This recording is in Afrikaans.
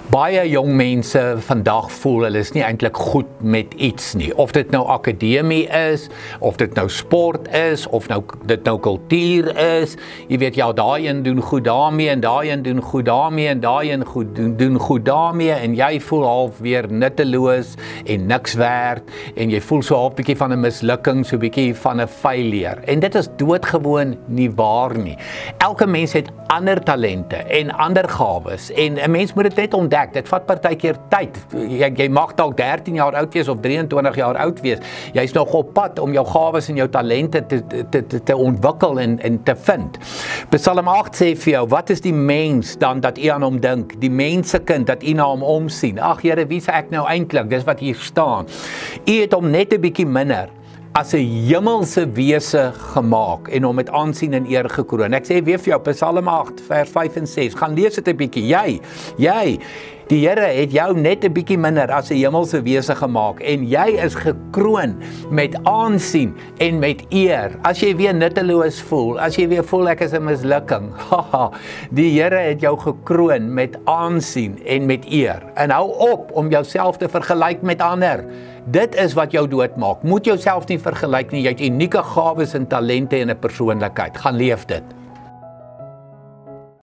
Baie jong mense vandag voel hulle is nie eintlik goed met iets nie. Of dit nou akademie is, of dit nou sport is, of dit nou kultuur is. Jy weet, ja, daai een doen goed daarmee, en daai een doen goed daarmee, en daai een doen goed daarmee, en jy voel half weer nutteloos en niks werd, en jy voel so half bietjie van 'n mislukking, so bietjie van 'n failure. En dit is doodgewoon nie waar nie. Elke mens het ander talente en ander gawes, en 'n mens moet dit net ontdek. Dit vat partykeer tyd. Jy mag dalk 13 jaar oud wees of 23 jaar oud wees. Jy's nog op pad om jou gawes en jou talente te ontwikkel en te vind. Psalm 8 sê vir jou, wat is die mens dan dat u aan hom dink? Die mensekind dat u na hom omsien. Ag Here, wie is ek nou eintlik? Dis wat hier staan. U het hom net 'n bietjie minder as 'n hemelse wese gemaak en hom met aansien en eer gekroon. Ek sê weer vir jou, Psalm 8 vers 5 en 6, gaan lees dit 'n bietjie. Jy, die Here het jou net 'n bietjie minder as 'n hemelse wese gemaak, en jy is gekroon met aansien en met eer. As jy weer nutteloos voel, as jy weer voel ek is 'n mislukking, die Here het jou gekroon met aansien en met eer. En hou op om jouself te vergelyk met ander. Dit is wat jou doodmaak. Moet jouself nie vergelyk nie. Jy het unieke gawes en talente en 'n persoonlikheid. Gaan leef dit.